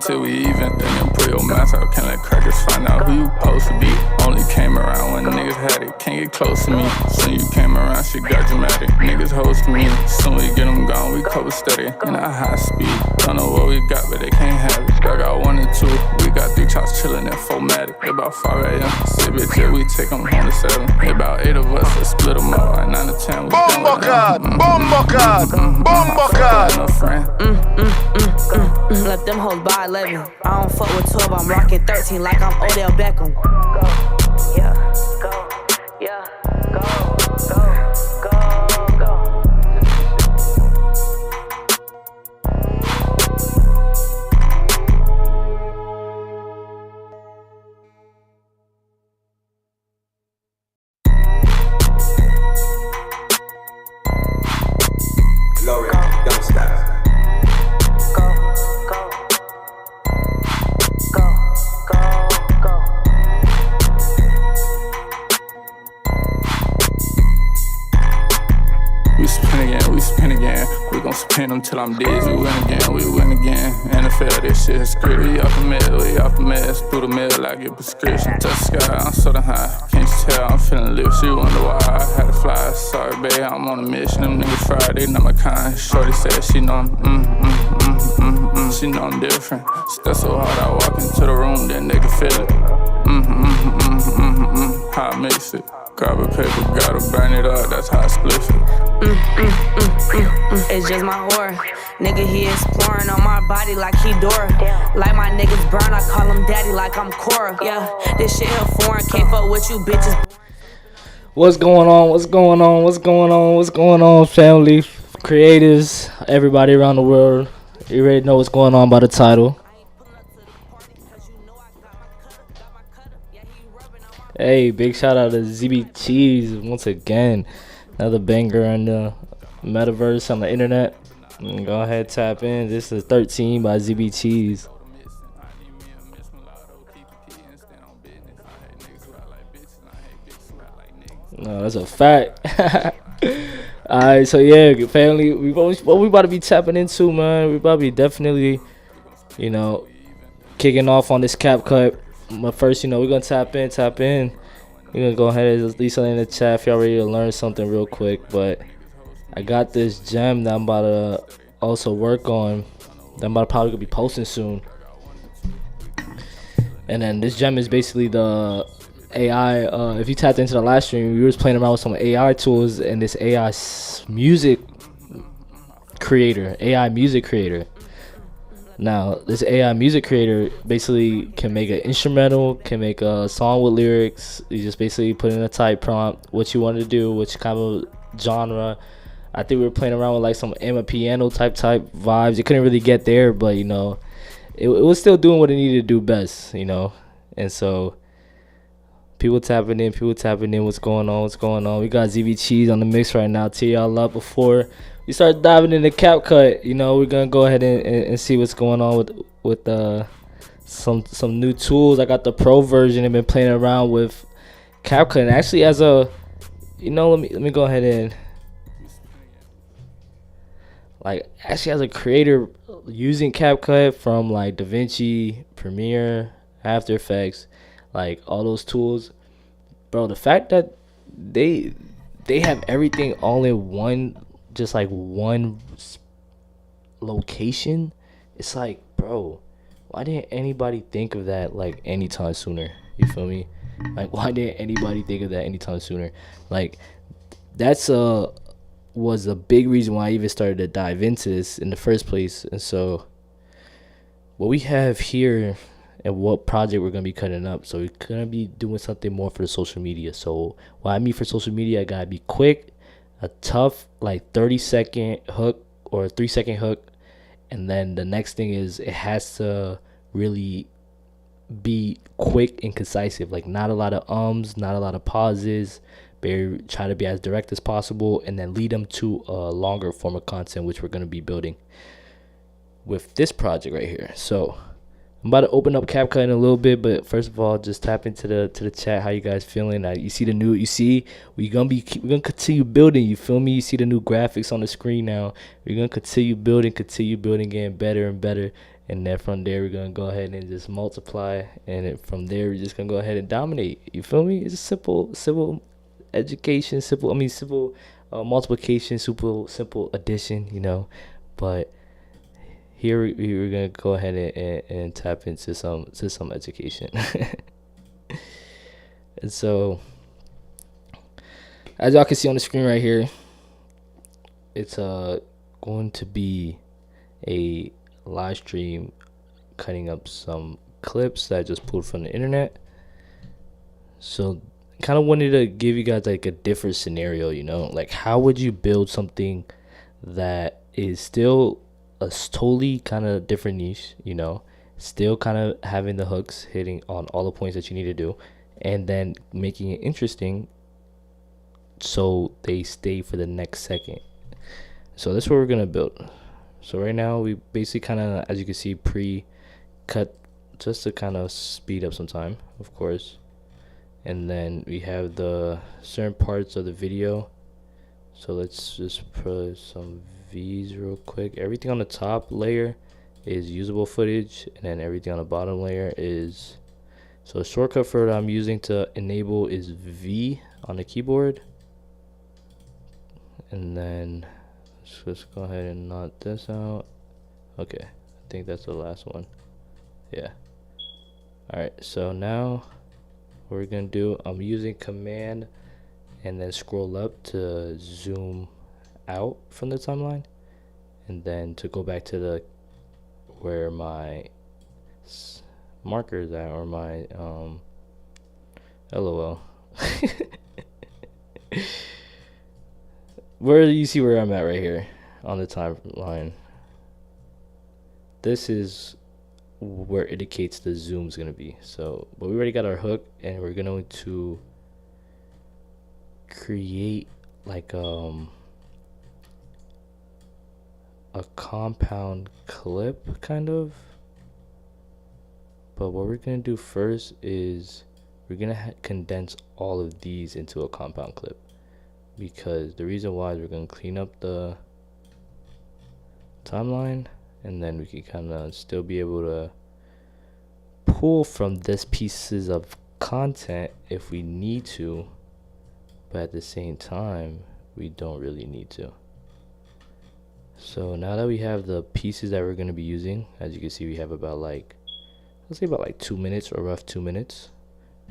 till we even. Then put your mouth out, can't let crackers find out who you supposed to be. Only came around when niggas had it, can't get close to me. Soon you came around, shit got dramatic. Niggas host me, soon we get them gone, we cover steady. In a high speed, don't know what we got, but they can't have it. I got 1 and 2, we got 3 chops chillin' in 4matic. About 5 a.m. Sit bitch, yeah, we take them home to 7. About 8 of us, let's split them up. Like 9 to 10, we Bombocard. No friend. Let them hoes buy 11. I don't fuck with 12, I'm rocking 13 like I'm Odell Beckham. Yeah, go, yeah, go. Glory, don't stop. We spin again. We gon' spin them till I'm dead. We win again. NFL, this shit is script. We off the meds. Through the mail, I get prescription. Touch the sky, I'm so high. Can't you tell I'm feeling lit? She wonder why I had to fly. Sorry, babe, I'm on a mission. Them niggas fried, they not my kind. Shorty said she know I'm, she know I'm different. Step so hard, I walk into the room, then they can feel it. How I mix it. Grab a paper, gotta burn it up, that's how I split it. It's just my whore. Nigga, he exploring on my body like he Dora. Like my niggas burn, I call him daddy like I'm Cora. Yeah, this shit here foreign, can't fuck with you bitches. What's going on, family, creators, everybody around the world? You already know what's going on by the title. Hey, big shout out to ZB Cheese once again. Another banger in the metaverse on the internet. Go ahead, tap in. This is 13 by ZB Cheese. No, that's a fact. Alright, so yeah, family, what we about to be tapping into, man. We about to be definitely, kicking off on this CapCut. But first, we're gonna tap in. We're gonna go ahead and leave something in the chat if y'all ready to learn something real quick. But I got this gem that I'm about to also work on. That I'm about to probably gonna be posting soon. And then this gem is basically the AI. If you tapped into the last stream, we was playing around with some AI tools and this AI music creator. Now, this AI music creator basically can make an instrumental, can make a song with lyrics. You just basically put in a type prompt, what you want to do, which kind of genre. I think we were playing around with like some piano type vibes. You couldn't really get there, but it was still doing what it needed to do best, And so people tapping in. What's going on? We got ZB Cheese on the mix right now. Tee y'all up before we start diving into CapCut. We're gonna go ahead and see what's going on with some new tools. I got the pro version and been playing around with CapCut. And actually, as a let me go ahead and as a creator using CapCut from like DaVinci, Premiere, After Effects, like all those tools, bro. The fact that they have everything all in one location, it's like, bro, why didn't anybody think of that like anytime sooner? You feel me? Like, why didn't anybody think of that anytime sooner? Like, that's was a big reason why I even started to dive into this in the first place. And so what we have here and what project we're going to be cutting up, so we're going to be doing something more for the social media. So what I mean for social media, I got to be quick, a tough like 30-second hook or a 3-second hook. And then the next thing is it has to really be quick and concise, like not a lot of not a lot of pauses. Try to be as direct as possible, and then lead them to a longer form of content, which we're going to be building with this project right here. So I'm about to open up CapCut in a little bit, but first of all, just tap into the chat. How you guys feeling? You see the new? You see we're gonna continue building. You feel me? You see the new graphics on the screen now. We're gonna continue building, getting better and better. And then from there, we're gonna go ahead and just multiply, and from there, we're just gonna go ahead and dominate. You feel me? It's a simple education, simple multiplication, simple addition. You know, but here we're gonna go ahead and tap into some education. And so, as y'all can see on the screen right here, it's going to be a live stream cutting up some clips that I just pulled from the internet. So kind of wanted to give you guys like a different scenario, you know, like how would you build something that is still a totally kind of different niche, you know, still kind of having the hooks hitting on all the points that you need to do, and then making it interesting so they stay for the next second. So that's what we're gonna build. So right now we basically kind of, as you can see, pre-cut just to kind of speed up some time, of course. And then we have the certain parts of the video. So let's just put some V's real quick. Everything on the top layer is usable footage, and then everything on the bottom layer is, so a shortcut for what I'm using to enable is V on the keyboard. And then let's go ahead and knock this out. Okay, I think that's the last one. Yeah. Alright, so now what we're gonna do, I'm using command and then scroll up to zoom out from the timeline, and then to go back to the where my markers at, or my LOL. Where do you see where I'm at right here on the timeline? This is where it indicates the zoom's gonna be. So, but we already got our hook, and we're going to create like a compound clip kind of. But what we're gonna do first is we're gonna condense all of these into a compound clip, because the reason why is we're gonna clean up the timeline, and then we can kind of still be able to pull from this pieces of content if we need to, but at the same time we don't really need to. So now that we have the pieces that we're going to be using, as you can see, we have about like, let's say about like 2 minutes, or rough 2 minutes.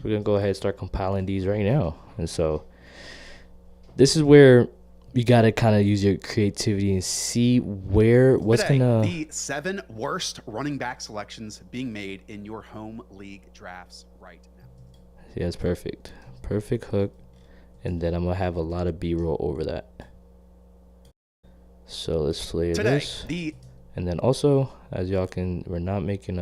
We're going to go ahead and start compiling these right now. And so this is where you got to kind of use your creativity and see what's Today, gonna the 7 worst running back selections being made in your home league drafts right now. Yeah, it's perfect hook, and then I'm gonna have a lot of B-roll over that. So let's layer this, and then also, as y'all can, we're not making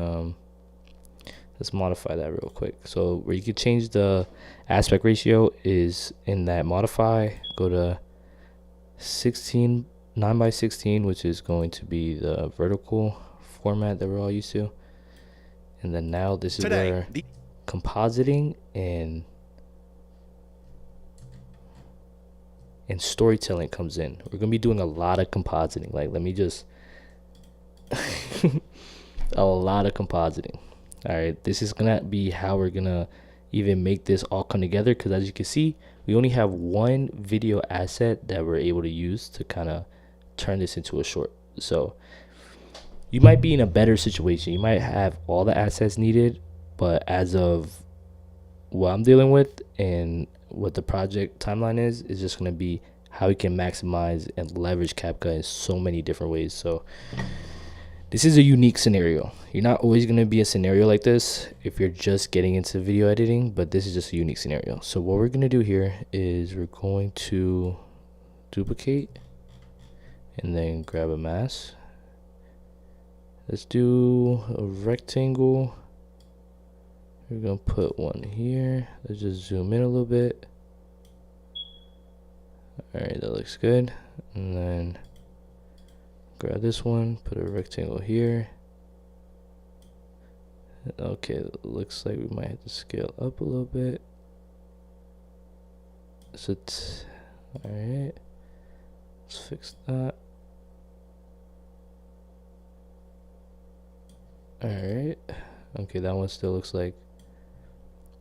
let's modify that real quick. So where you can change the aspect ratio is in that modify, go to 9:16, which is going to be the vertical format that we're all used to. And then now this is where compositing and storytelling comes in. We're gonna be doing a lot of compositing. Like, let me just a lot of compositing. All right, this is gonna be how we're gonna even make this all come together, because as you can see, we only have one video asset that we're able to use to kind of turn this into a short. So you might be in a better situation, you might have all the assets needed, but as of what I'm dealing with and what the project timeline is just going to be how we can maximize and leverage CapCut in so many different ways. So this is a unique scenario. You're not always going to be a scenario like this if you're just getting into video editing, but this is just a unique scenario. So what we're going to do here is we're going to duplicate and then grab a mask. Let's do a rectangle. We're going to put one here. Let's just zoom in a little bit. All right, that looks good. And then grab this one, put a rectangle here, Okay, looks like we might have to scale up a little bit. So all right, let's fix that. All right, okay, that one still looks like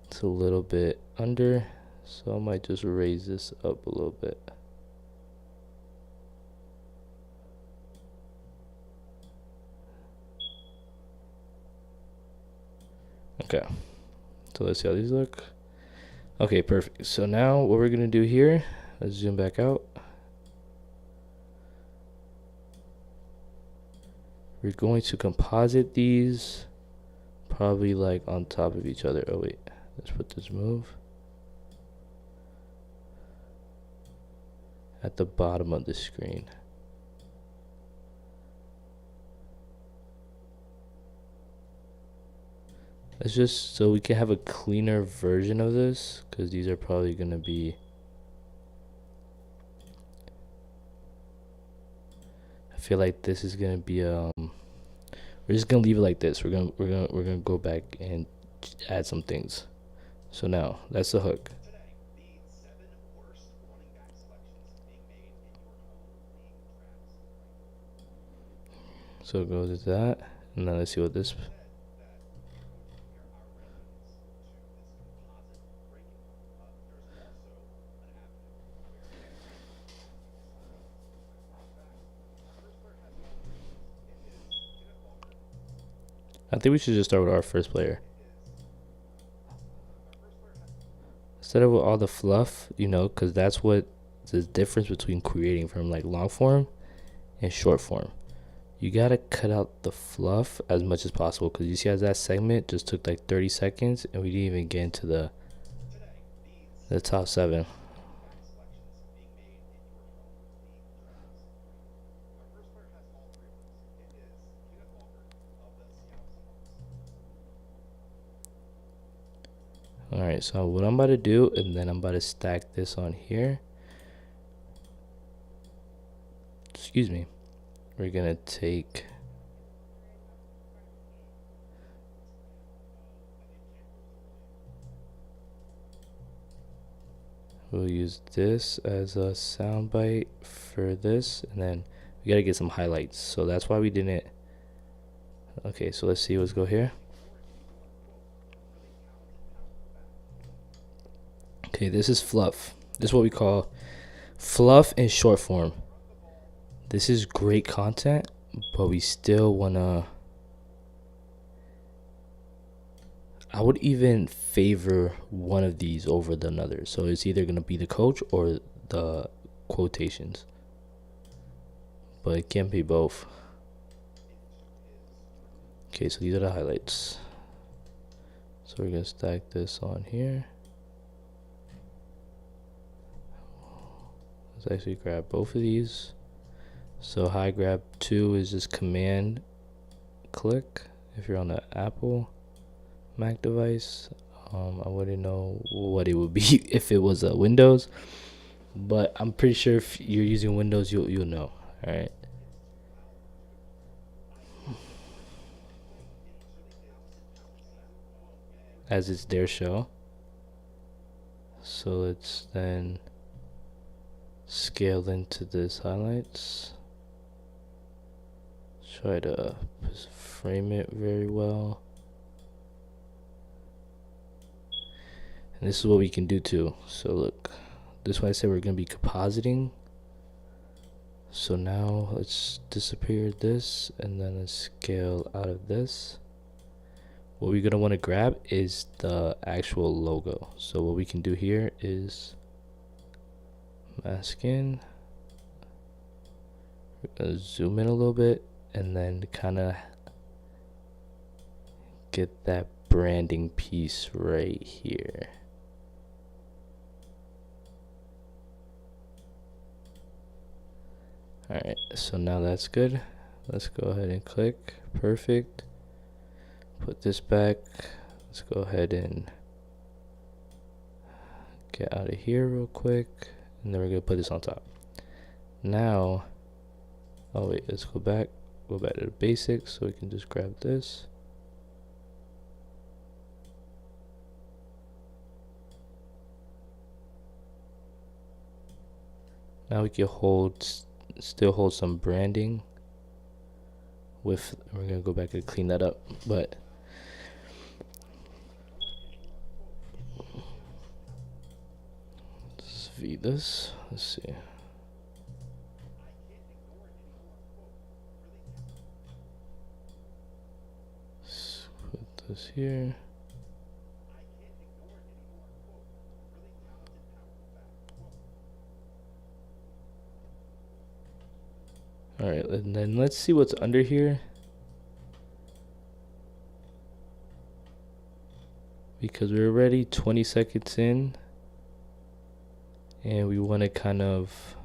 it's a little bit under, so I might just raise this up a little bit. Okay, so let's see how these look. Okay, perfect. So now what we're gonna do here, let's zoom back out. We're going to composite these probably like on top of each other. Oh wait, let's put this move at the bottom of the screen. It's just so we can have a cleaner version of this, because these are probably going to be, I feel like this is going to be we're just going to leave it like this. We're going to go back and add some things. So now that's the hook. So it goes to that, and now let's see what this. I think we should just start with our first player. Instead of all the fluff, you know, because that's what the difference between creating from like long form and short form. You gotta cut out the fluff as much as possible, because you see as that segment just took like 30 seconds and we didn't even get into the top 7. Alright, so what I'm about to do, and then I'm about to stack this on here. Excuse me. We're gonna take we'll use this as a soundbite for this, and then we gotta get some highlights. So that's why we didn't. Okay, so let's see. Let's go here. Okay, this is fluff. This is what we call fluff in short form. This is great content, but we still wanna. I would even favor one of these over the other. So it's either gonna be the coach or the quotations, but it can't be both. Okay, so these are the highlights. So we're gonna stack this on here. Let's actually grab both of these. So high grab 2 is just command click if you're on the Apple Mac device. I wouldn't know what it would be if it was Windows, but I'm pretty sure if you're using Windows, you'll know. All right. As it's their show. So let's then scale into this highlights. Try to frame it very well. And this is what we can do too. So look, this is why I said we're gonna be compositing. So now let's disappear this, and then let's scale out of this. What we're gonna want to grab is the actual logo. So what we can do here is mask in, zoom in a little bit, and then kind of get that branding piece right here. Alright, so now that's good. Let's go ahead and click. Perfect. Put this back. Let's go ahead and get out of here real quick, and then we're gonna put this on top. Now, oh wait, let's go back to the basics, so we can just grab this. Now we can still hold some branding with, we're gonna go back and clean that up, but let's feed this. Let's see. Let's put this here. All right, and then let's see what's under here, because we're already 20 seconds in and we want to kind of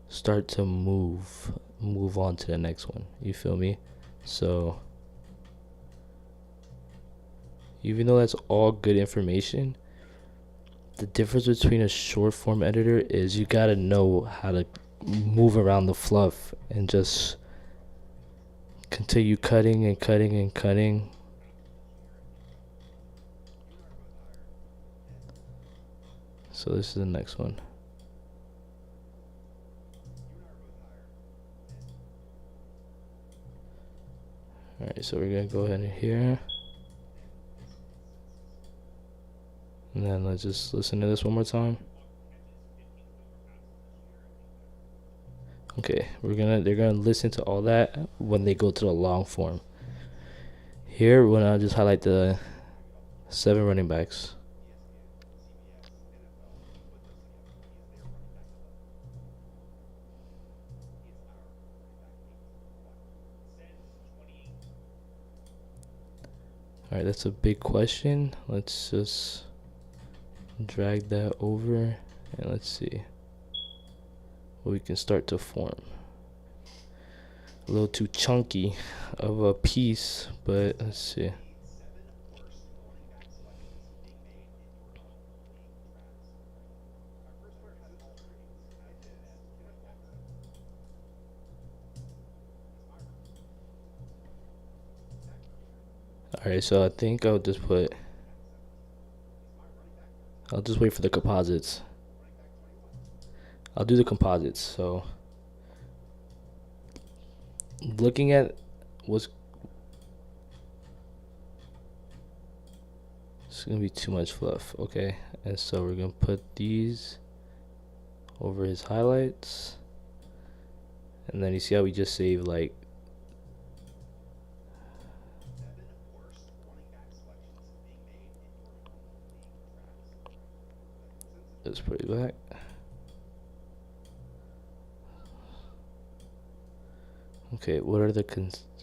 start to move on to the next one, you feel me? So even though that's all good information, the difference between a short form editor is you got to know how to move around the fluff and just continue cutting and cutting and cutting. So this is the next one. Alright, so we're gonna go ahead and here, and then let's just listen to this one more time. Okay, they're gonna listen to all that when they go to the long form. Here, when I just highlight the 7 running backs. All right, that's a big question. Let's just drag that over and let's see what we can start to form. A little too chunky of a piece, but let's see. Alright, so I think I'll just wait for the composites. I'll do the composites. So looking at what's, it's gonna be too much fluff, okay? And so we're gonna put these over his highlights, and then you see how we just saved like let's put it back. Okay, what are the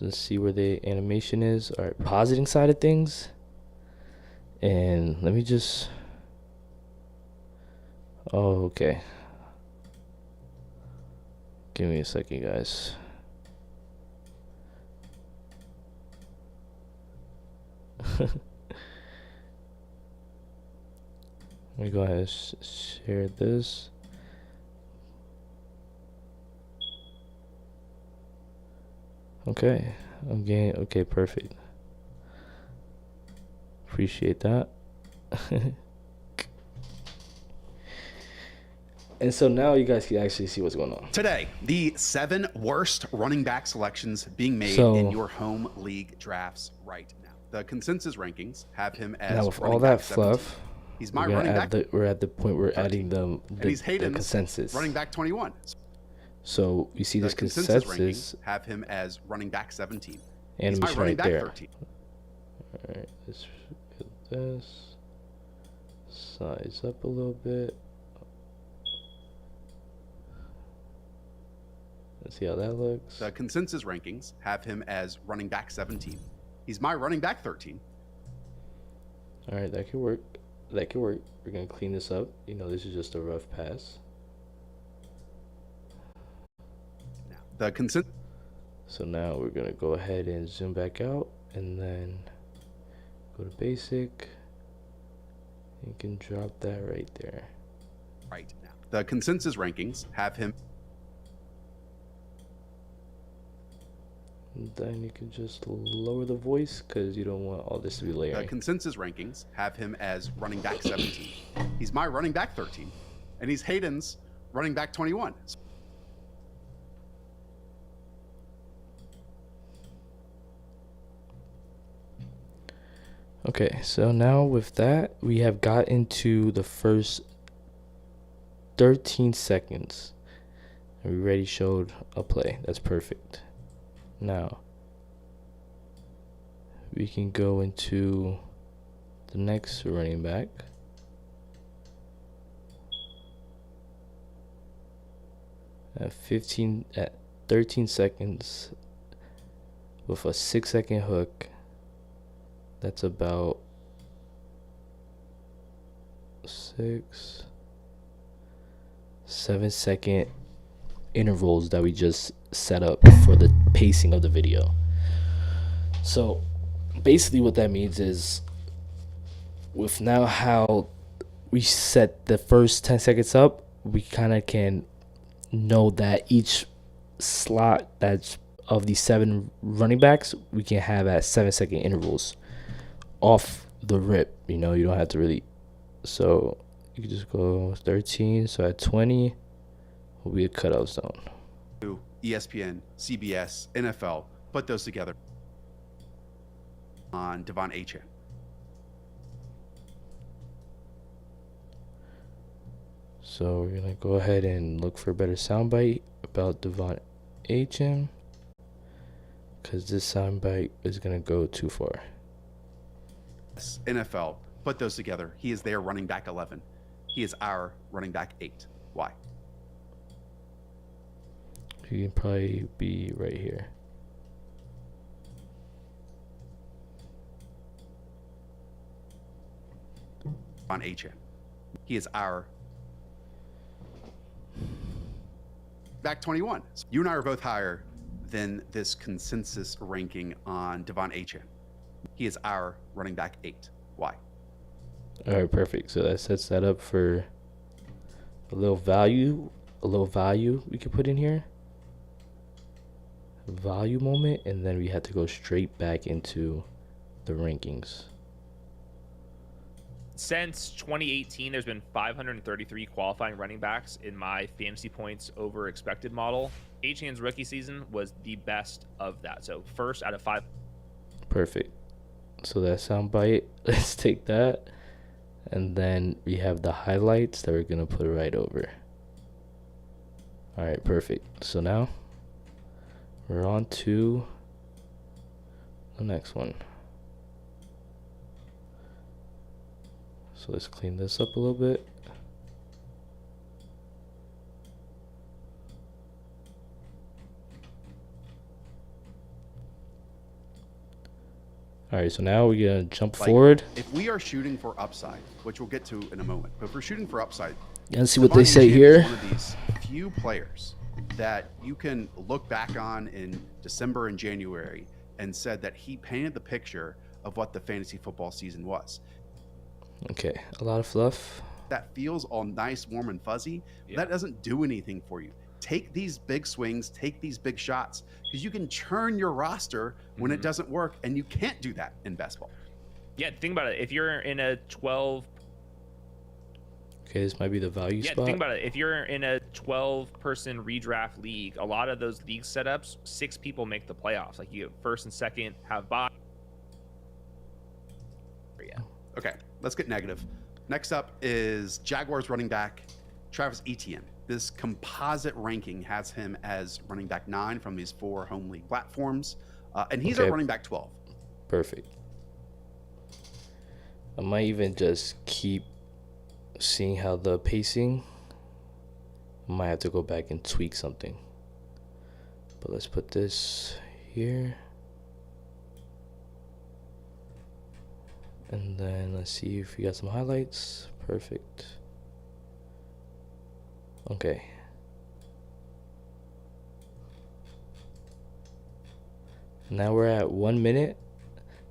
let's see where the animation is. All right, positing side of things. And let me just, oh, okay. Give me a second, guys. Let me go ahead and share this. Okay, I'm getting, okay, perfect. Appreciate that. And so now you guys can actually see what's going on. Today, the 7 worst running back selections being made in your home league drafts right now. The consensus rankings have him as now with all that 17. fluff. He's my running back. We're at the point we're adding the consensus. Running back 21. So you see this consensus have him as running back 17. Animation He's my running right back there. 13. All right, let's get this. Size up a little bit. Let's see how that looks. The consensus rankings have him as running back 17. He's my running back 13. All right, that could work. That could work. We're gonna clean this up. You know, this is just a rough pass. Now, the consensus. So now we're gonna go ahead and zoom back out, and then go to basic. You can drop that right there. Right now, the consensus rankings have him. And then you can just lower the voice because you don't want all this to be layering. The consensus rankings have him as running back 17. He's my running back 13, and he's Hayden's running back 21. Okay, so now with that, we have got into the first 13 seconds. And we already showed a play. That's perfect. Now, we can go into the next running back. At 13 seconds with a 6-second hook. That's about 7-second intervals that we just set up for the pacing of the video. So basically what that means is, with now how we set the first 10 seconds up, we kind of can know that each slot that's of these 7 running backs we can have at 7-second intervals off the rip. You know, you don't have to really, so you can just go 13, so at 20 will be a cutoff zone. ESPN, CBS, NFL, put those together on Devon Achane. So we're gonna go ahead and look for a better soundbite about Devon Achane, because this soundbite is gonna go too far. NFL, put those together. He is their running back 11. He is our running back 8. Why? He can probably be right here. On Achane. He is our back 21. You and I are both higher than this consensus ranking on Devon Achane. He is our running back 8. Why? All right, perfect. So that sets that up for a little value we could put in here. Value moment, and then we had to go straight back into the rankings. Since 2018, there's been 533 qualifying running backs in my fantasy points over expected model. Achane's rookie season was the best of that. So first out of 5. Perfect. So that soundbite, let's take that. And then we have the highlights that we're going to put right over. All right, perfect. So now we're on to the next one. So let's clean this up a little bit. All right, so now we're gonna jump forward. If we are shooting for upside, which we'll get to in a moment, but if we're shooting for upside, let's see what they say here. One of these few players that you can look back on in December and January and said that he painted the picture of what the fantasy football season was. Okay, a lot of fluff. That feels all nice, warm, and fuzzy. Yeah. That doesn't do anything for you. Take these big swings, take these big shots, because you can churn your roster when it doesn't work, and you can't do that in best ball. Yeah, think about it. If you're in a 12... Okay, this might be the value spot. Think about it. If you're in a 12-person redraft league, a lot of those league setups, 6 people make the playoffs. Like, you first and second have bye. Yeah. Okay, let's get negative. Next up is Jaguars running back Travis Etienne. This composite ranking has him as running back 9 from these 4 home league platforms, and he's our running back 12. Perfect. I might even just keep seeing how the pacing. I might have to go back and tweak something. But let's put this here. And then let's see if we got some highlights. Perfect. Okay. Now we're at 1 minute.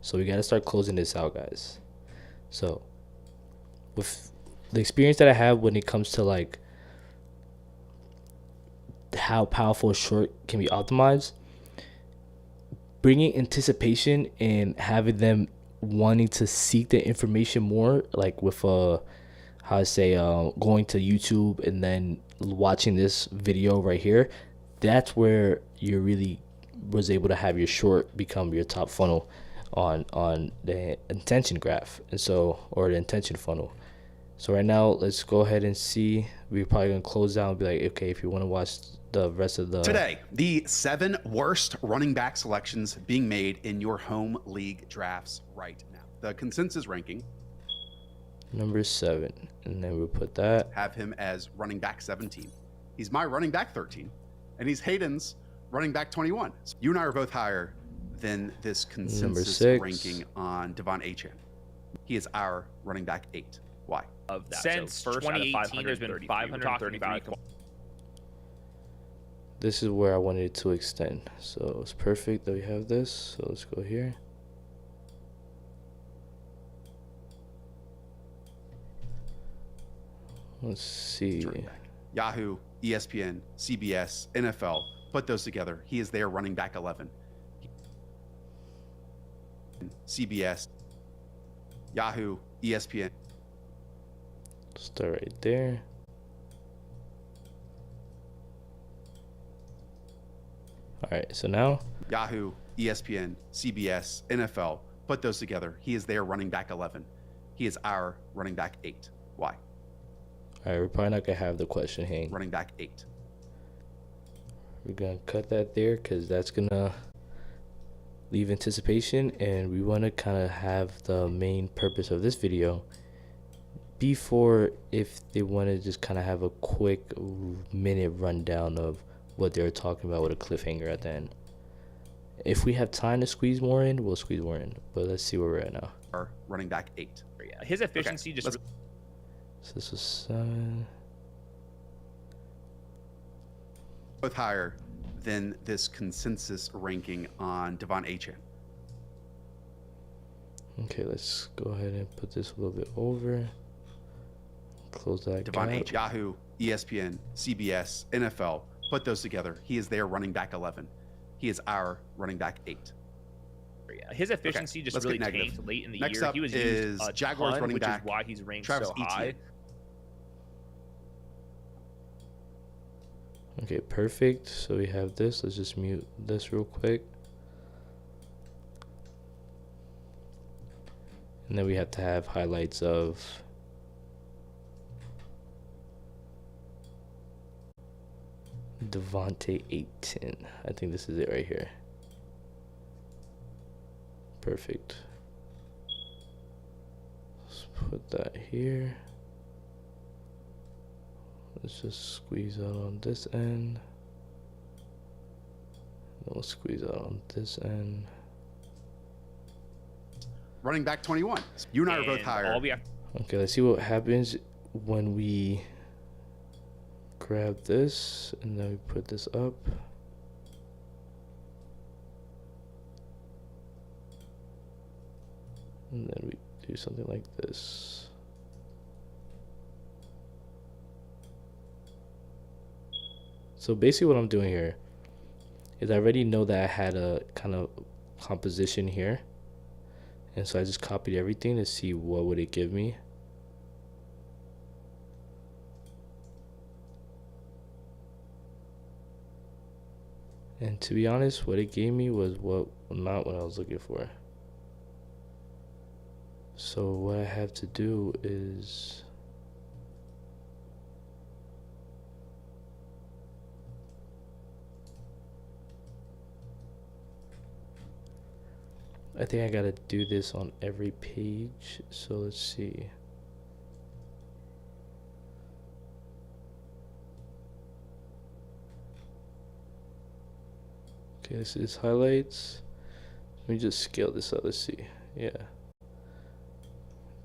So we got to start closing this out, guys. So with the experience that I have when it comes to like how powerful a short can be optimized, bringing anticipation and having them wanting to seek the information more, like with how I say, going to YouTube and then watching this video right here, that's where you really was able to have your short become your top funnel on the intention graph, and so, or the intention funnel. So right now, let's go ahead and see. We're probably gonna close down and be like, okay, if you want to watch the rest of the Today, the 7 worst running back selections being made in your home league drafts right now. The consensus ranking number 7, and then we'll put that. have him as running back 17. He's my running back 13, and he's Hayden's running back 21. So you and I are both higher than this consensus 6. ranking on Devon Achane. He is our running back 8. Why? Of that. Since So first out of 2018, there's been 533. This is where I wanted it to extend, so it's perfect that we have this. So let's go here. Let's see. Yahoo, ESPN, CBS, NFL, put those together. He is their running back 11. CBS, Yahoo, ESPN. Start right there. All right, so now Yahoo, ESPN, CBS, NFL, put those together. He is their running back 11. He is our running back 8. Why? all right, we're probably not gonna have the question hang. Running back 8. We're gonna cut that there because that's gonna leave anticipation, and we want to kind of have the main purpose of this video before, if they want to just kind of have a quick minute rundown of what they're talking about with a cliffhanger at the end. If we have time to squeeze more in, we'll squeeze more in, but let's see where we're at now. Our running back 8. Yeah, his efficiency just. So this was 7. Both higher than this consensus ranking on Devon Achane. Okay, let's go ahead and put this a little bit over. Close that Devon gap. H. Yahoo, ESPN, CBS, NFL, put those together. He is their running back 11. He is our running back 8. Yeah, his efficiency just let's really get negative. tanked late in the Next year. up He was is used a Jaguars ton, running which back is why he's ranked Travis so high. Etienne. Okay, perfect. So we have this. Let's just mute this real quick. And then we have to have highlights of Devontae 810. I think this is it right here. Perfect. Let's put that here. Let's just squeeze out on this end. Then we'll squeeze out on this end. Running back 21. You and I are both And higher. all we have Okay, let's see what happens when we grab this and then we put this up. And then we do something like this. So basically what I'm doing here is I already know that I had a kind of composition here. And so I just copied everything to see what would it give me. And to be honest, what it gave me was not what I was looking for. So what I have to do is I think I gotta do this on every page. So let's see. Okay, this is highlights. Let me just scale this up. Let's see. Yeah.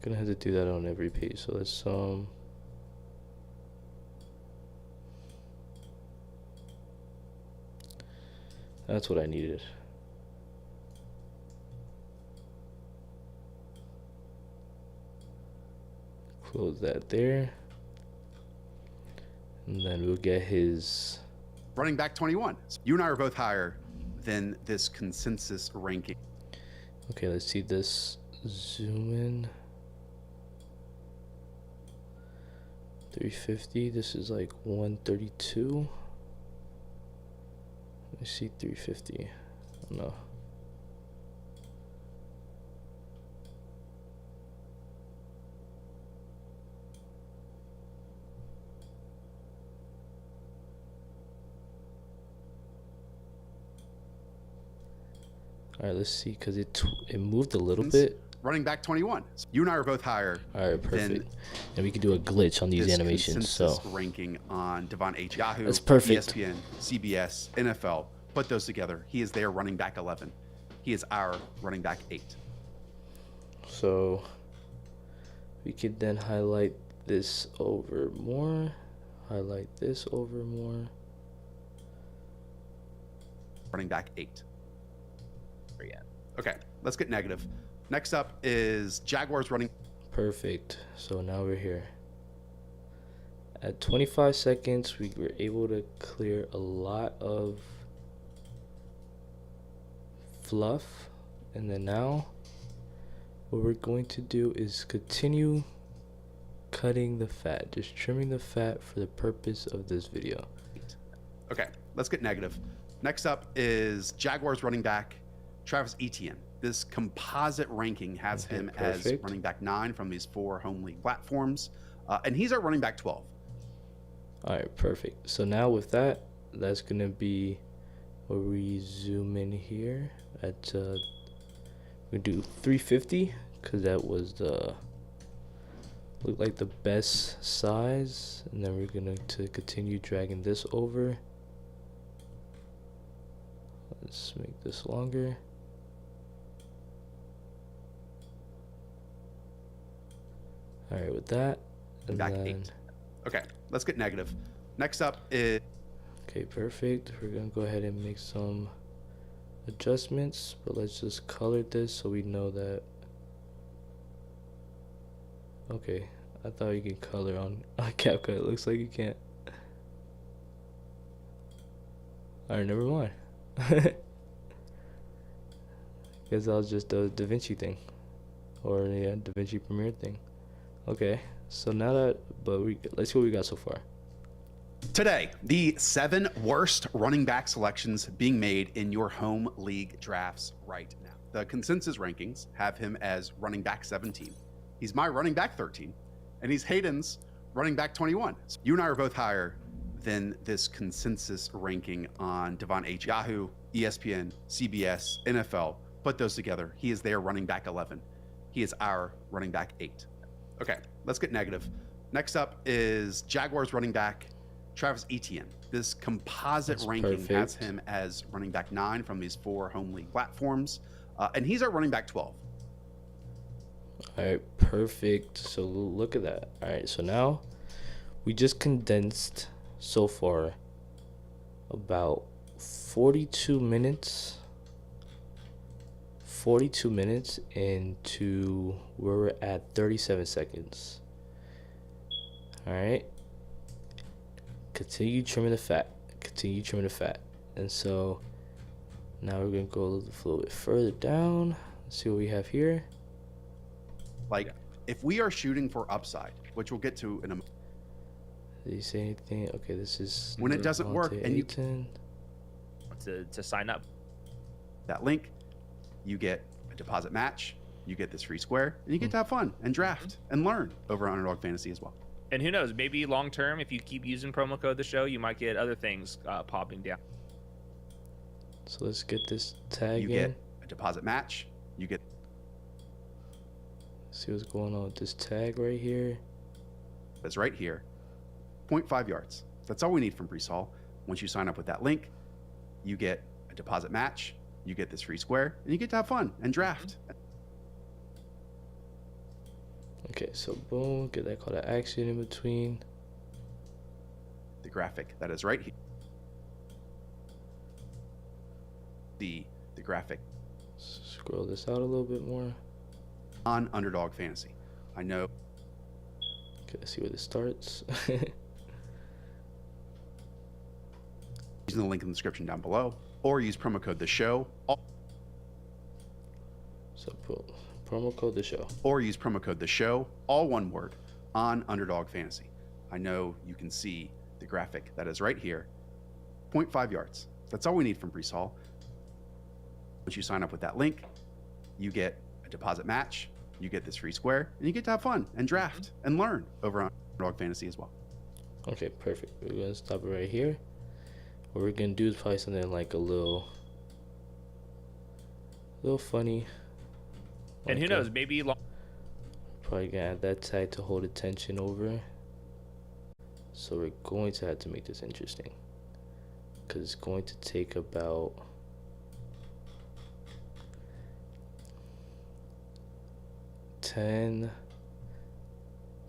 Gonna have to do that on every page. So let's that's what I needed. Close that there. And then we'll get his Running back 21. You and I are both higher than this consensus ranking. okay, let's see this zoom in. 350. This is like 132. Let me see 350. No. All right, let's see, because it moved a little bit. Running back 21. You and I are both higher. All right, perfect. than And we can do a glitch on these this animations. So consensus ranking on Devon H. Yahoo, that's perfect. ESPN, CBS, NFL. Put those together. He is their running back 11. He is our running back 8. So we could then highlight this over more. Highlight this over more. Running back 8. Okay, let's get negative. Next up is Jaguars running. Perfect. So now we're here. At 25 seconds, we were able to clear a lot of fluff. And then now, what we're going to do is continue cutting the fat, just trimming the fat for the purpose of this video. Okay, let's get negative. Next up is Jaguars running back Travis Etienne. This composite ranking has him as running back 9 from these 4 home league platforms, and he's our running back 12. All right, perfect. So now with that, that's gonna be where we zoom in here at we do 350 because that was the looked like the best size, and then we're gonna continue dragging this over. Let's make this longer. All right, with that, and Back then 8. Okay, let's get negative. Next up is okay, perfect. We're gonna go ahead and make some adjustments, but let's just color this so we know that. Okay, I thought you could color on CapCut. It looks like you can't. All right, never mind. Guess that was just the DaVinci thing, or yeah, DaVinci Premiere thing. Okay, so now that, let's see what we got so far. today the 7 worst running back selections being made in your home league drafts right now. The consensus rankings have him as running back 17. He's my running back 13, and he's Hayden's running back 21. So you and I are both higher than this consensus ranking on Devon H. Yahoo, ESPN, CBS, NFL. Put those together. He is their running back 11. He is our running back 8. Okay, let's get negative. Next up is Jaguars running back Travis Etienne. This composite ranking has him as running back 9 from these 4 home league platforms, and he's our running back 12. All right, perfect. So look at that. All right, so now we just condensed so far about 42 minutes into where we're at 37 seconds. All right, continue trimming the fat, and so now we're gonna go a little bit further down. Let's see what we have here. Like, if we are shooting for upside, which we'll get to in a moment. Did you say anything? Okay, this is when it doesn't work and you to sign up that link, you get a deposit match, you get this free square, and you get to have fun and draft and learn over Underdog Fantasy as well. And who knows, maybe long term, if you keep using promo code the show, you might get other things popping down. So let's get this tag you in. Get a deposit match, you get see what's going on with this tag right here. that's right here, 0.5 yards. That's all we need from Brees Hall. Once you sign up with that link, you get a deposit match, you get this free square, and you get to have fun and draft. Okay, so boom, get that call to action in between. The graphic that is right here. The graphic. Scroll this out a little bit more. On Underdog Fantasy. I know. Okay, let's see where this starts. Using the link in the description down below, or use promo code the show. So put promo code the show. Or use promo code the show, all one word, on Underdog Fantasy. I know you can see the graphic that is right here. 0.5 yards. That's all we need from Brees Hall. Once you sign up with that link, you get a deposit match, you get this free square, and you get to have fun and draft and learn over on Underdog Fantasy as well. Okay, perfect. We're gonna stop it right here. What we're gonna do is probably something like a little funny. And who knows, maybe Probably gonna add that tag to hold attention over. So we're going to have to make this interesting, because it's going to take about 10,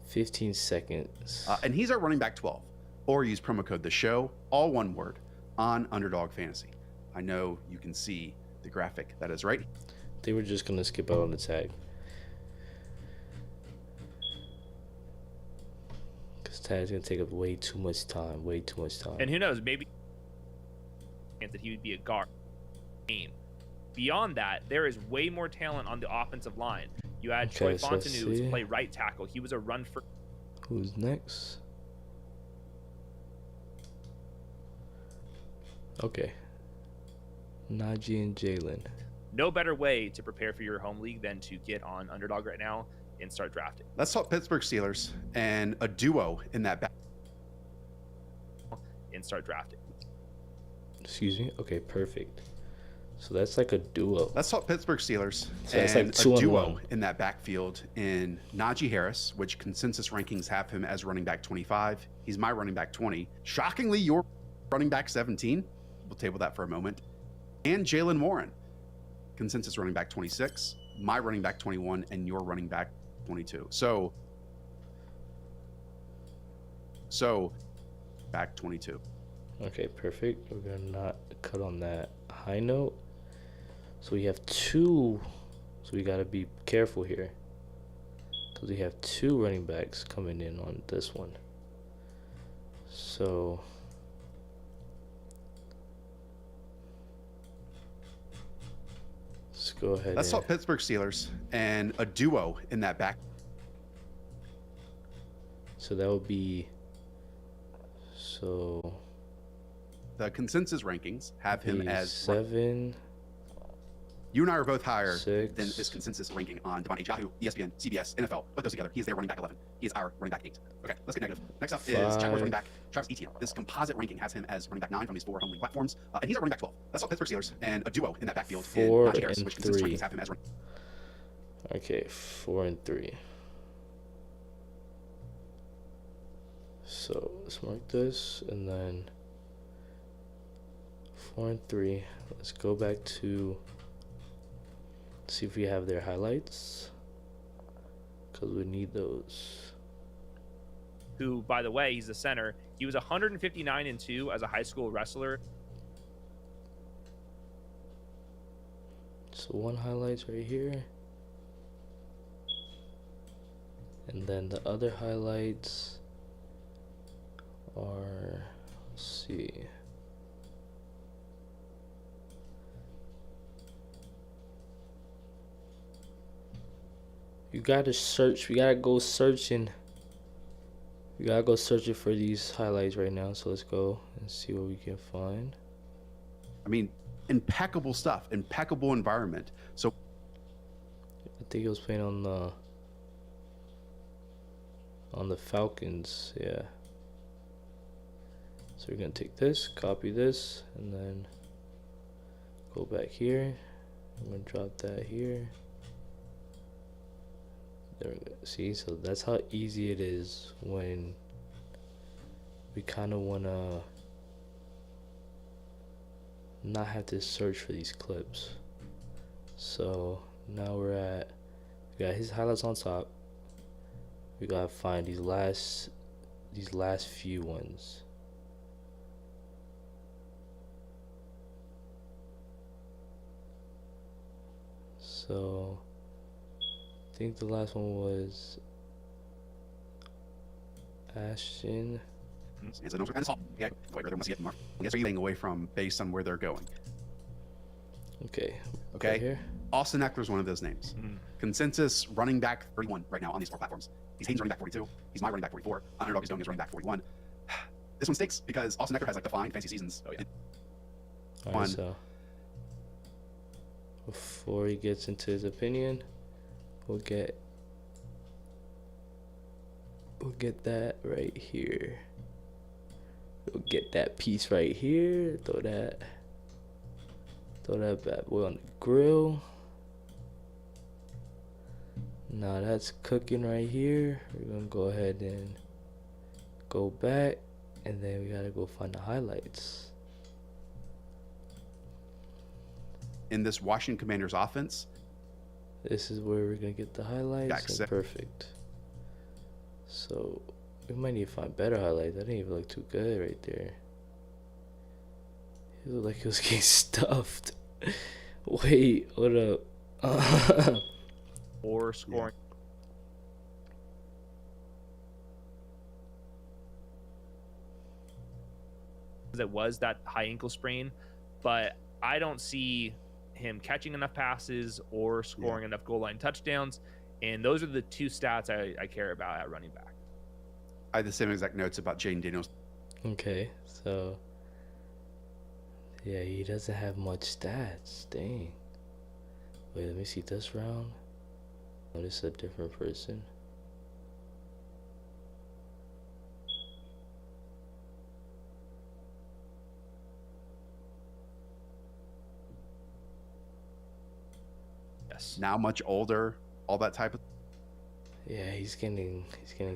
15 seconds. And he's our running back 12. Or use promo code the show, all one word, on Underdog Fantasy. I know you can see the graphic that is right. They were just gonna skip out on the tag, because tag's gonna take up way too much time. and who knows, maybe that he would be a guard. Beyond that, there is way more talent on the offensive line. You had Troy so Fontenot see. to play right tackle. He was a run for. Who's next? Okay. Najee and Jalen. No better way to prepare for your home league than to get on Underdog right now and start drafting. Let's talk Pittsburgh Steelers and a duo in that back. Excuse me? Okay, perfect. So that's like a duo. Let's talk Pittsburgh Steelers So that's and like 2 a on duo 1. in that backfield in Najee Harris, which consensus rankings have him as running back 25. He's my running back 20. Shockingly, your running back 17. We'll table that for a moment. And Jalen Warren, consensus running back 26, my running back 21, and your running back 22. So back 22. Okay, perfect. We're gonna not cut on that high note. So we have 2. So we gotta be careful here, because we have 2 running backs coming in on this one. So let's go ahead. Let's and talk Pittsburgh Steelers and a duo in that back. So that would be. So The consensus rankings have him the as 7. You and I are both higher 6. than this consensus ranking on Devon Yahoo, ESPN, CBS, NFL. Put those together. He is their running back 11. He is our running back 8. Okay, let's get negative. Next up is Jaguars 5. running back Travis Etienne. This composite ranking has him as running back 9 from these 4 home league platforms, and he's our running back 12. Let's talk Pittsburgh Steelers and a duo in that backfield in 4 Najee Harris, and which consensus 3. rankings have him as running. Okay, 4 and 3. So let's mark this, and then 4 and 3. Let's go back to see if we have their highlights, because we need those. Who, by the way, he's the center. He was 159-2 as a high school wrestler. So one highlights right here, and then the other highlights are, let's see. You gotta search. We gotta go searching. We gotta go searching for these highlights right now. So let's go and see what we can find. I mean, impeccable stuff, impeccable environment. So I think he was playing on the Falcons. Yeah. So we're gonna take this, copy this, and then go back here. I'm gonna drop that here. There we go. See, so that's how easy it is when we kind of want to not have to search for these clips. So now we got his highlights on top. We gotta find these last few ones. So I think the last one was Ashton. it's a no kind of salt. Yeah, wait, where they want to get more. I guess they're away from based on where they're going. Okay. Okay. Right here. Austin Eckler's one of those names. Consensus running back 31 right now on these 4 platforms. He's Hayden's running back 42. He's my running back 44. Underdog is going as running back 41. This one stinks because Austin Eckler has like defined fantasy seasons. Oh, yeah. All right, so before he gets into his opinion, we'll get that right here. We'll get that piece right here. Throw that bad boy on the grill. Now that's cooking right here. We're gonna go ahead and go back, and then we gotta go find the highlights. In this Washington Commanders offense, This is where we're gonna get the highlights. And perfect. So we might need to find better highlights. That didn't even look too good right there. He looked like he was getting stuffed. Wait, hold up. Or scoring. It was that high ankle sprain, but I don't see him catching enough passes or scoring enough goal line touchdowns, and those are the two stats I care about at running back. I had the same exact notes about Jaden Daniels. Okay, so yeah, he doesn't have much stats. Dang. Wait, let me see this round. Oh, this is a different person. Yes. Now much older, all that type of. Yeah, he's getting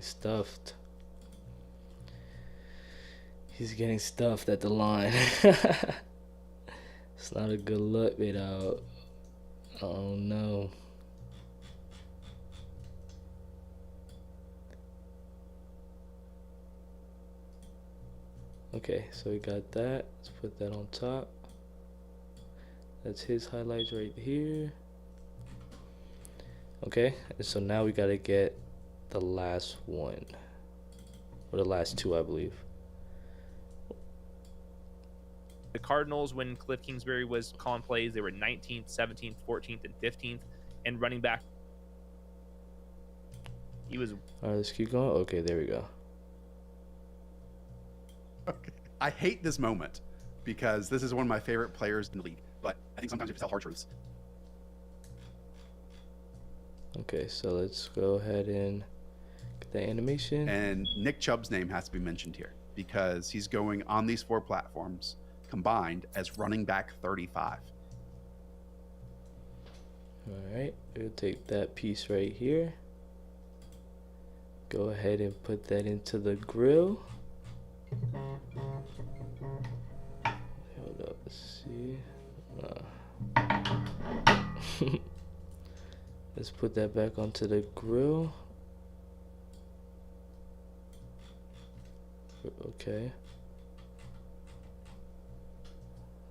stuffed. He's getting stuffed at the line. It's not a good look without. Oh no. Okay, so we got that. Let's put that on top. That's his highlights right here. Okay, and so now we gotta get the last one. Or the last two, I believe. The Cardinals, when Cliff Kingsbury was calling plays, they were 19th, 17th, 14th, and 15th. And running back, he was. All right, let's keep going. Okay, there we go. Okay. I hate this moment because this is one of my favorite players in the league, but I think sometimes you have to tell hard truths. Okay, so let's go ahead and get the animation. And Nick Chubb's name has to be mentioned here because he's going on these 4 platforms combined as running back 35. All right, we'll take that piece right here. Go ahead and put that into the grill. Hold up, let's see. Let's put that back onto the grill. Okay.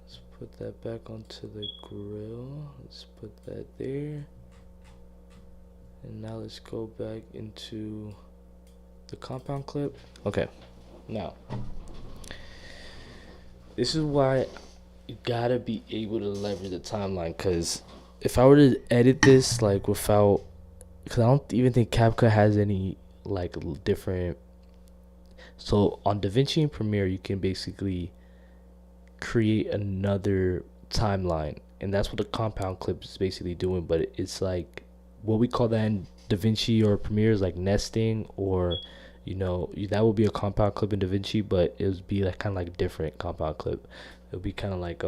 Let's put that back onto the grill. Let's put that there. And now let's go back into the compound clip. Okay. Now, this is why you gotta be able to leverage the timeline, because if I were to edit this like without, because I don't even think CapCut has any like different. So on DaVinci and Premiere, you can basically create another timeline, and that's what the compound clip is basically doing. But it's like what we call that in DaVinci or Premiere is like nesting, or that would be a compound clip in DaVinci, but it would be like kind of like different compound clip. It would be kind of like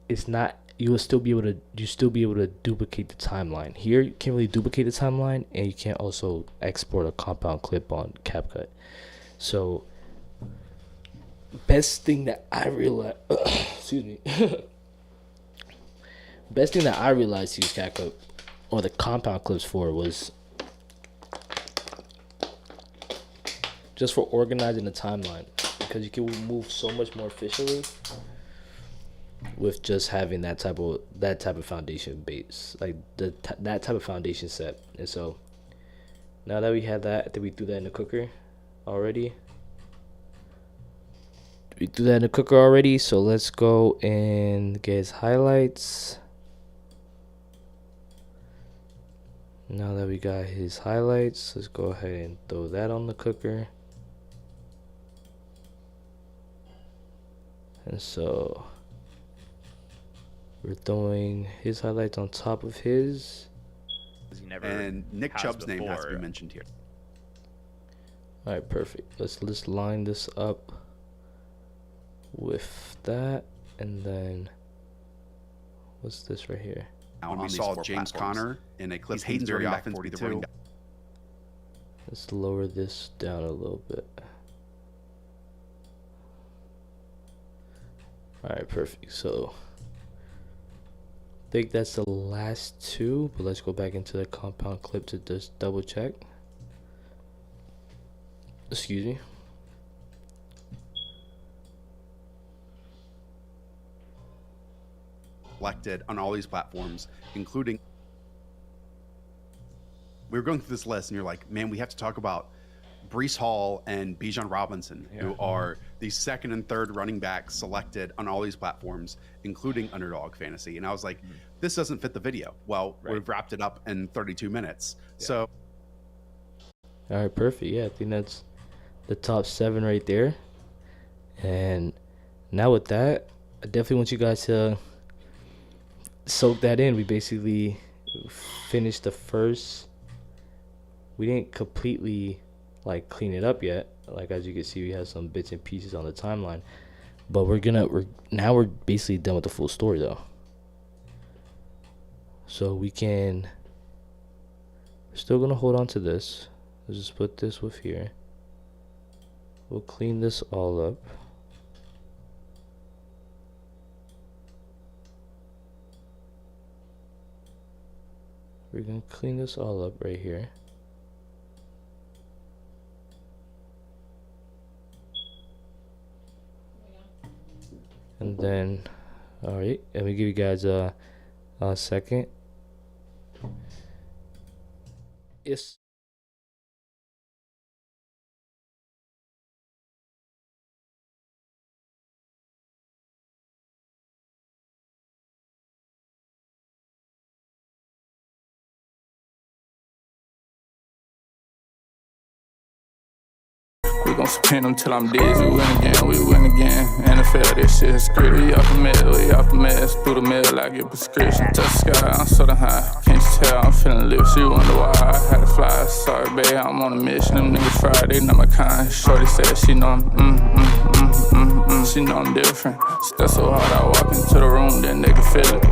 it's not, you still be able to duplicate the timeline. Here you can't really duplicate the timeline, and you can't also export a compound clip on CapCut. So best thing that I realized excuse me best thing that I realized to use CapCut or the compound clips for was just for organizing the timeline, because you can move so much more efficiently with just having that type of foundation base, like that type of foundation set. And so now that we have that, I think we threw that in the cooker already. So let's go and get his highlights. Now that we got his highlights, let's go ahead and throw that on the cooker. And so we're throwing his highlights on top of his. And Nick Chubb's name has to be mentioned here. All right, perfect. Let's line this up with that, and then what's this right here? When we saw James Conner in a clip, Hayden's running back 42. Let's lower this down a little bit. All right, perfect. So I think that's the last two, but let's go back into the compound clip to just double check. Excuse me. Selected on all these platforms, including. We were going through this list, and you're like, man, we have to talk about Breece Hall and Bijan Robinson, who are the second and third running backs selected on all these platforms, including Underdog Fantasy. And I was like, this doesn't fit the video. Well, we've wrapped it up in 32 minutes. So. All right, perfect. Yeah, I think that's the top 7 right there. And now with that, I definitely want you guys to soak that in. We basically finished the first. We didn't completely like clean it up yet. Like, as you can see, we have some bits and pieces on the timeline, but we're basically done with the full story though. So we're still gonna hold on to this. Let's just put this with here. We'll clean this all up. We're gonna clean this all up right here. And then, all right, let me give you guys a second. Yes. We gon' spin them till I'm dizzy. We win again. NFL, this shit is script. We off the meds. Through the mail, I get prescription. Touch the sky, I'm so high. Can't you tell I'm feeling lit? She wonder why I had to fly. Sorry, babe, I'm on a mission. Them niggas fried, they not my kind. Shorty said she know I'm She know I'm different. Step so hard, I walk into the room, then they can feel it.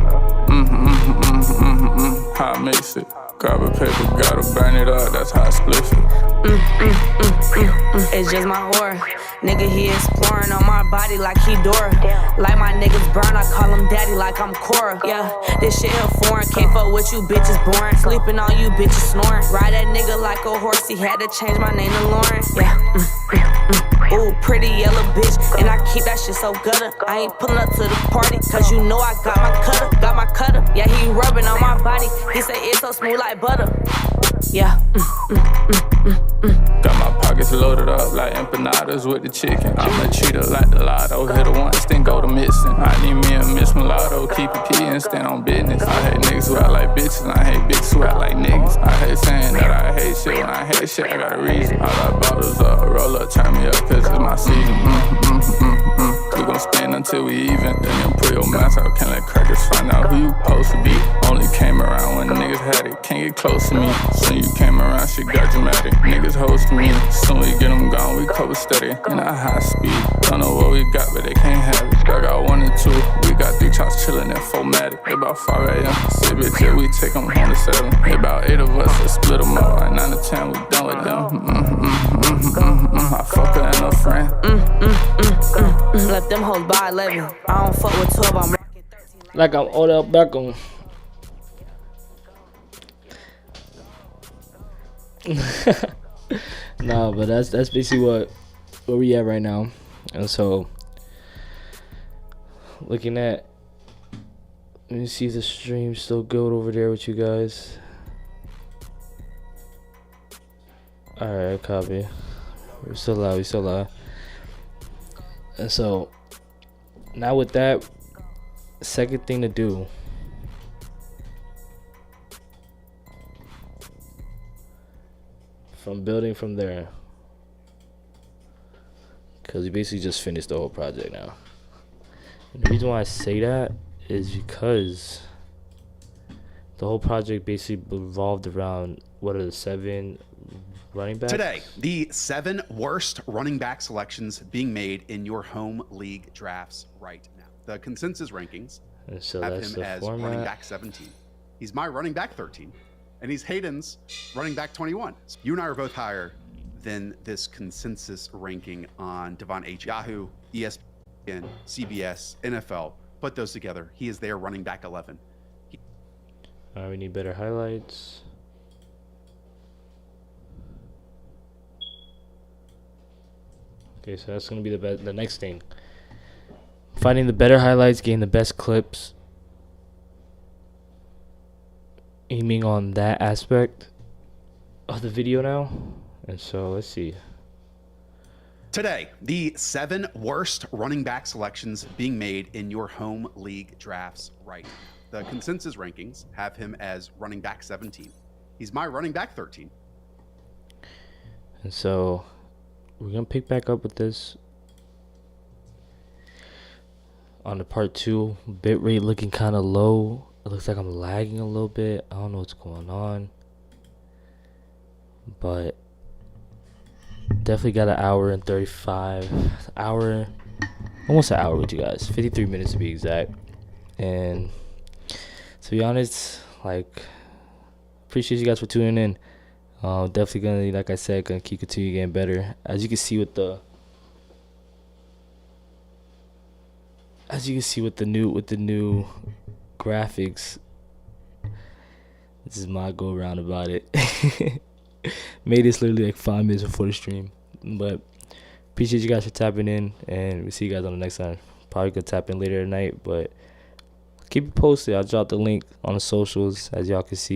How I mix it. Grab a paper, gotta burn it up, that's how I split it. It's just my aura. Nigga, he exploring on my body like he Dora. Like my niggas burn, I call him daddy like I'm Cora. Yeah, this shit here foreign. Can't fuck with you bitches boring. Sleeping on you bitches snoring. Ride that nigga like a horse, he had to change my name to Lauren. Yeah, ooh, pretty yellow bitch. And I keep that shit so gutter. I ain't pulling up to the party, cause you know I got my cutter. Yeah, he rubbing on my body. He say it's so smooth like butter. Yeah. Got my pockets loaded up like empanadas with the chicken. I'ma treat her like the lotto. Hit her once, then go to missing. I need me a Miss Mulatto. Keep it P and stand on business. I hate niggas who act like bitches, and I hate bitches who act like niggas. I hate saying that I hate shit. When I hate shit, I got a reason. I got bottles up, roll up, turn me up, cause it's my season. We gon' spend until we even. Then put your mask out, can't let crackers find out who you supposed to be. Only came around when niggas had it, can't get close to me. Soon you came around, shit got dramatic. Niggas hosting me, soon we get them gone, we cover steady. In a high speed, don't know what we got, but they can't have it. I got 1 and 2, we got 3 chops chillin' in 4matic. About 5 a.m., sit bitch, yeah, we take them home to 7. About 8 of us, let's split them up. Like 9 to 10, we done with them. I fuck her and her friend. Let them hoes by 11. I don't fuck with 12, I'm rocking 13 Like I'm Odell Beckham. Nah, but that's basically where we at right now. And so, looking at, let me see if the stream's still good over there with you guys. Alright, copy. We're still live. And so, now with that, second thing to do from building from there. Because we basically just finished the whole project now. And the reason why I say that is because the whole project basically revolved around what are the 7 running backs? Today, the 7 worst running back selections being made in your home league drafts right now. The consensus rankings And so have that's him the as format. running back 17. He's my running back 13, and he's Hayden's running back 21. So you and I are both higher than this consensus ranking on Devon H. Yahoo, ESPN, CBS, NFL. Put those together. He is their running back 11. Alright, we need better highlights. Okay, so that's gonna be the next thing. Finding the better highlights, getting the best clips. Aiming on that aspect of the video now. And so let's see. Today, the 7 worst running back selections being made in your home league drafts right now. The consensus rankings have him as running back 17. He's my running back 13. And so we're gonna pick back up with this on the part 2. Bitrate looking kind of low. It looks like I'm lagging a little bit. I don't know what's going on, but definitely got an hour and 35 almost an hour with you guys, 53 minutes to be exact. And to be honest, like, appreciate you guys for tuning in. Definitely gonna, like I said, gonna keep continue getting better. As you can see with the new graphics, this is my go around about it. Made this literally like 5 minutes before the stream, but appreciate you guys for tapping in, and we'll see you guys on the next time. Probably gonna tap in later tonight, but keep it posted. I'll drop the link on the socials, as y'all can see.